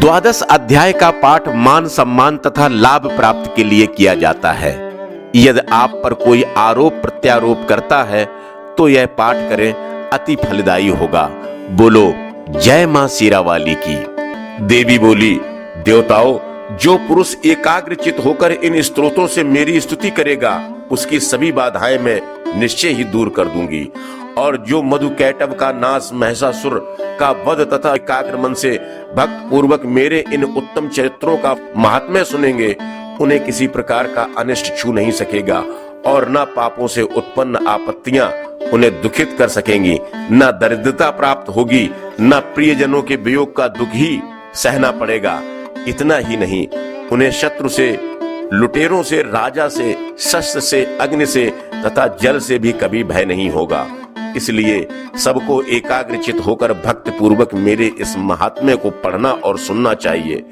द्वादश अध्याय का पाठ मान सम्मान तथा लाभ प्राप्ति के लिए किया जाता है। यदि आप पर कोई आरोप प्रत्यारोप करता है तो यह पाठ करें, अति फलदायी होगा। बोलो जय मां शेरावाली की। देवी बोली, देवताओं, जो पुरुष एकाग्रचित होकर इन स्तोत्रों से मेरी स्तुति करेगा उसकी सभी बाधाएं मैं निश्चय ही दूर कर दूंगी। और जो मधु कैटव का नाश, महिषासुर का वध तथा एकाग्र मन से भक्त पूर्वक मेरे इन उत्तम चरित्रों का महात्म्य सुनेंगे, उन्हें किसी प्रकार का अनिष्ट छू नहीं सकेगा और न पापों से उत्पन्न आपत्तियां उन्हें दुखित कर सकेंगी, न दरिद्रता प्राप्त होगी, न प्रियजनों के वियोग का दुख ही सहना पड़ेगा। इतना ही नहीं, उन्हें शत्रु से, लुटेरों से, राजा से, शस्त्र से, अग्नि से तथा जल से भी कभी भय नहीं होगा। इसलिए सबको एकाग्रचित होकर भक्ति पूर्वक मेरे इस महात्म्य को पढ़ना और सुनना चाहिए।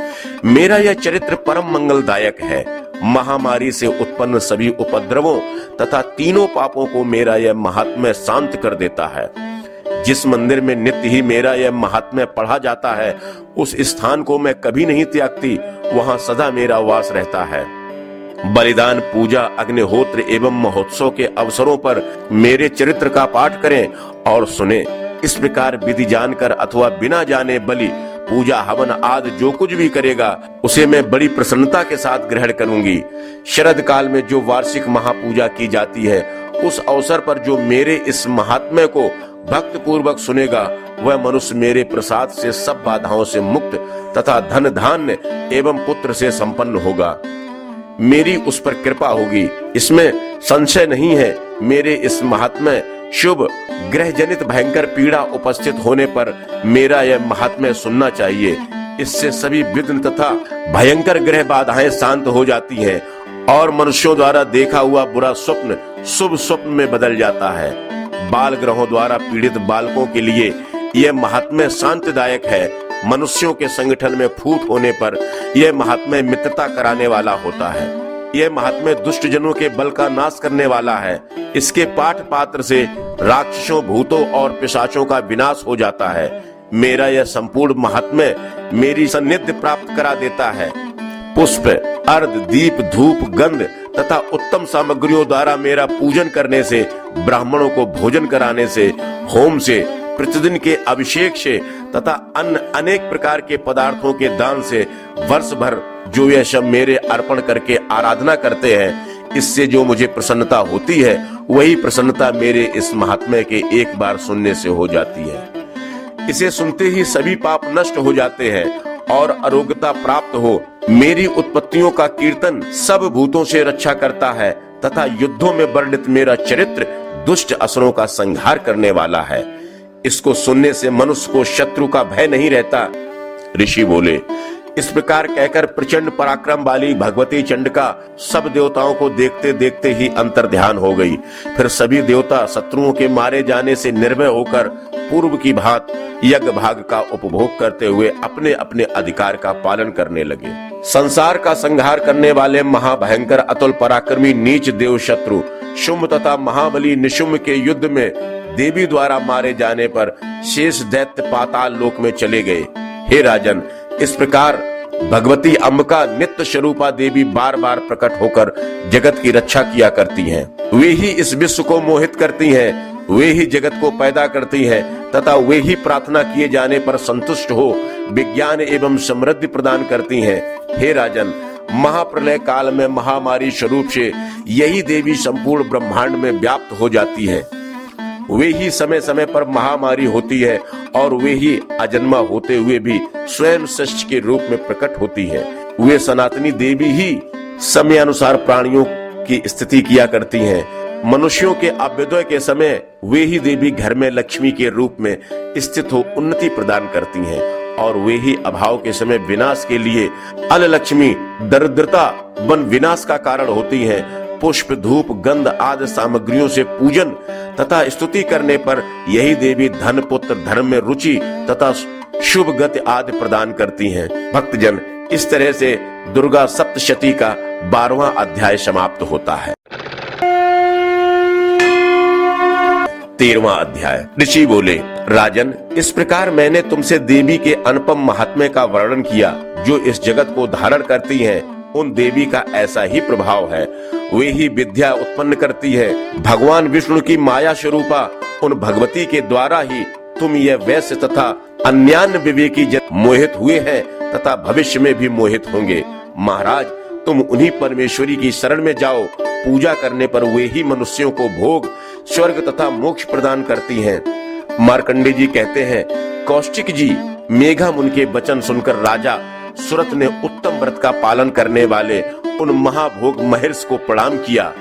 मेरा यह चरित्र परम मंगलदायक है। महामारी से उत्पन्न सभी उपद्रवों तथा तीनों पापों को मेरा यह महात्म्य शांत कर देता है। जिस मंदिर में नित्य ही मेरा यह महात्म्य पढ़ा जाता है, उस स्थान को मैं कभी नहीं त्यागती, वहां सदा मेरा वास रहता है। बलिदान, पूजा, अग्निहोत्र एवं महोत्सव के अवसरों पर मेरे चरित्र का पाठ करें और सुने। इस प्रकार विधि जानकर अथवा बिना जाने बलि, पूजा, हवन आदि जो कुछ भी करेगा उसे मैं बड़ी प्रसन्नता के साथ ग्रहण करूंगी। शरद काल में जो वार्षिक महापूजा की जाती है, उस अवसर पर जो मेरे इस महात्म्य को भक्त पूर्वक सुनेगा, वह मनुष्य मेरे प्रसाद से सब बाधाओं से मुक्त तथा धन धान्य एवं पुत्र से संपन्न होगा। मेरी उस पर कृपा होगी, इसमें संशय नहीं है। मेरे इस महात्म्य शुभ ग्रह जनित भयंकर पीड़ा उपस्थित होने पर मेरा यह महात्म्य सुनना चाहिए। इससे सभी विघ्न तथा भयंकर ग्रह बाधाएं शांत हो जाती हैं और मनुष्यों द्वारा देखा हुआ बुरा स्वप्न शुभ स्वप्न में बदल जाता है। बाल ग्रहों द्वारा पीड़ित बालकों के लिए यह महात्म्य शांतिदायक है। मनुष्यों के संगठन में फूट होने पर यह महात्म्य मित्रता कराने वाला होता है। यह महात्म्य दुष्ट जनों के बल का नाश करने वाला है। इसके पाठ पात्र से राक्षसों, भूतों और पिशाचों का विनाश हो जाता है। मेरा यह संपूर्ण महात्म्य मेरी सान्निध्य प्राप्त करा देता है। पुष्प, अर्घ, दीप, धूप, गंध तथा उत्तम सामग्रियों द्वारा मेरा पूजन करने से, ब्राह्मणों को भोजन कराने से, होम से, प्रतिदिन के अभिषेक से तथा अन्य अनेक प्रकार के पदार्थों के दान से वर्ष भर जो यह सब मेरे अर्पण करके आराधना करते हैं, इससे जो मुझे प्रसन्नता होती है, वही प्रसन्नता मेरे इस महात्म्य के एक बार सुनने से हो जाती है। इसे सुनते ही सभी पाप नष्ट हो जाते हैं और आरोग्यता प्राप्त हो। मेरी उत्पत्तियों का कीर्तन सब भूतों से रक्षा करता है तथा युद्धों में वर्णित मेरा चरित्र दुष्ट असुरों का संहार करने वाला है। इसको सुनने से मनुष्य को शत्रु का भय नहीं रहता। ऋषि बोले, इस प्रकार कहकर प्रचंड पराक्रम वाली भगवती चंडिका सब देवताओं को देखते देखते ही अंतर्ध्यान हो गई। फिर सभी देवता शत्रुओं के मारे जाने से निर्भय होकर पूर्व की भांति यज्ञ भाग का उपभोग करते हुए अपने अपने अधिकार का पालन करने लगे। संसार का संहार करने वाले महाभयंकर अतुल पराक्रमी नीच देव शत्रु शुंभ तथा महाबली निशुंभ के युद्ध में देवी द्वारा मारे जाने पर शेष दैत्य पाताल लोक में चले गए। हे राजन, इस प्रकार भगवती अंबिका नित्य स्वरूपा देवी बार बार प्रकट होकर जगत की रक्षा किया करती हैं। वे ही इस विश्व को मोहित करती हैं, वे ही जगत को पैदा करती हैं तथा वे ही प्रार्थना किए जाने पर संतुष्ट हो विज्ञान एवं समृद्धि प्रदान करती हैं। हे राजन, महाप्रलय काल में महामारी स्वरूप से यही देवी संपूर्ण ब्रह्मांड में व्याप्त हो जाती है। वे ही समय समय पर महामारी होती है और वे ही अजन्मा होते हुए भी स्वयं सृष्टि के रूप में प्रकट होती है। वे सनातनी देवी ही समय अनुसार प्राणियों की स्थिति किया करती हैं। मनुष्यों के अभ्युदय के समय वे ही देवी घर में लक्ष्मी के रूप में स्थित हो उन्नति प्रदान करती हैं और वे ही अभाव के समय विनाश के लिए अललक्ष्मी दरिद्रता वन विनाश का कारण होती हैं। पुष्प, धूप, गंध आदि सामग्रियों से पूजन तथा स्तुति करने पर यही देवी धन, पुत्र, धर्म में रुचि तथा शुभ गति आदि प्रदान करती हैं। भक्तजन, इस तरह से दुर्गा सप्तशती का 12वां अध्याय समाप्त होता है। 13वां अध्याय। ऋषि बोले, राजन, इस प्रकार मैंने तुमसे देवी के अनुपम महात्म्य का वर्णन किया। जो इस जगत को धारण करती हैं, उन देवी का ऐसा ही प्रभाव है। वे ही विद्या उत्पन्न करती है। भगवान विष्णु की माया स्वरूपा उन भगवती के द्वारा ही तुम यह वैश्य तथा अन्यान्य विवेकी जन मोहित हुए हैं तथा भविष्य में भी मोहित होंगे। महाराज, तुम उन्हीं परमेश्वरी की शरण में जाओ। पूजा करने पर वे ही मनुष्यों को भोग, स्वर्ग तथा मोक्ष प्रदान करती हैं। मार्कंडे जी कहते हैं, कौशिक जी, मेघा मुनि के वचन सुनकर राजा सुरत ने उत्तम व्रत का पालन करने वाले उन महाभोग महर्ष को प्रणाम किया।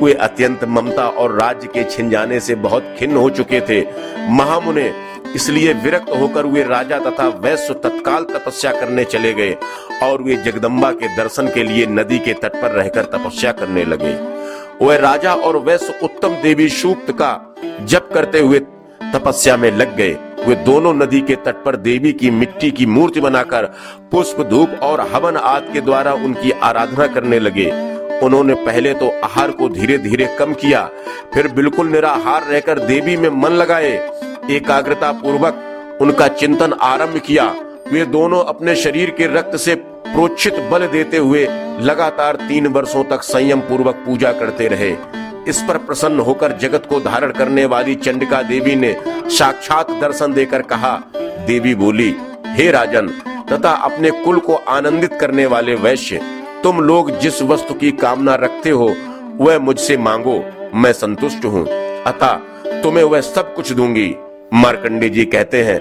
वे अत्यंत ममता और राज्य के छिन जाने से बहुत खिन्न हो चुके थे। महामुने इसलिए विरक्त होकर वे राजा तथा वैश्य तत्काल तपस्या करने चले गए और वे जगदम्बा के दर्शन के लिए नदी के तट पर रहकर तपस्या करने लगे। वह राजा और वैश्य उत्तम देवी सूक्त का जप करते हुए तपस्या में लग गए। वे दोनों नदी के तट पर देवी की मिट्टी की मूर्ति बनाकर पुष्प, धूप और हवन आदि के द्वारा उनकी आराधना करने लगे। उन्होंने पहले तो आहार को धीरे धीरे कम किया, फिर बिल्कुल निराहार रहकर देवी में मन लगाए। एकाग्रता पूर्वक उनका चिंतन आरंभ किया। वे दोनों अपने शरीर के रक्त से प्रोक्षित बल देते हुए लगातार 3 वर्षों तक संयम पूर्वक पूजा करते रहे। इस पर प्रसन्न होकर जगत को धारण करने वाली चंडिका देवी ने साक्षात दर्शन देकर कहा। देवी बोली, हे राजन तथा अपने कुल को आनंदित करने वाले वैश्य, तुम लोग जिस वस्तु की कामना रखते हो वह मुझसे मांगो, मैं संतुष्ट हूँ, अतः तुम्हें वह सब कुछ दूंगी। मार्कंडे जी कहते हैं,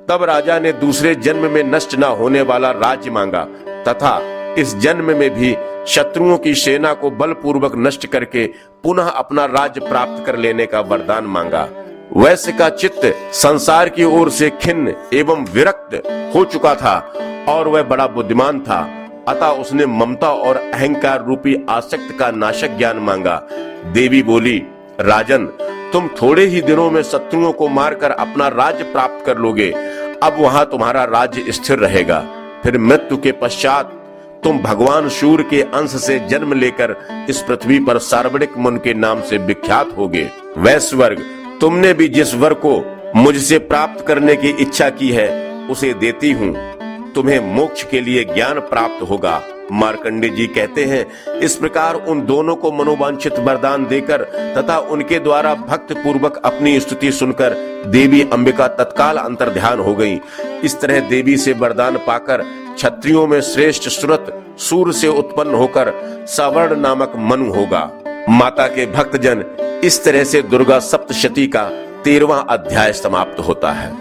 तब राजा ने दूसरे जन्म में नष्ट न होने वाला राज्य मांगा तथा इस जन्म में भी शत्रुओं की सेना को बलपूर्वक नष्ट करके पुनः अपना राज्य प्राप्त कर लेने का वरदान मांगा। वैश्य का चित्त संसार की ओर से खिन्न एवं विरक्त हो चुका था और वह बड़ा बुद्धिमान था, अतः उसने ममता और अहंकार रूपी आसक्त का नाशक ज्ञान मांगा। देवी बोली, राजन, तुम थोड़े ही दिनों में शत्रुओं को मारकर अपना राज्य प्राप्त कर लोगे। अब वहां तुम्हारा राज्य स्थिर रहेगा। फिर मृत्यु के पश्चात तुम भगवान सूर्य के अंश से जन्म लेकर इस पृथ्वी पर सार्वणिक मुनि के नाम से विख्यात होगे। वैश्वर्ग, तुमने भी जिस वर को मुझसे प्राप्त करने की इच्छा की है उसे देती हूँ। तुम्हें मोक्ष के लिए ज्ञान प्राप्त होगा। मार्कंडे जी कहते हैं, इस प्रकार उन दोनों को मनोवांछित वरदान देकर तथा उनके द्वारा भक्त पूर्वक अपनी स्तुति सुनकर देवी अंबिका तत्काल अंतर्ध्यान हो गई। इस तरह देवी से वरदान पाकर क्षत्रियों में श्रेष्ठ सुरत सूर्य से उत्पन्न होकर सवर्ण नामक मनु होगा। माता के भक्तजन, इस तरह से दुर्गा सप्तशती का 13वां अध्याय समाप्त होता है।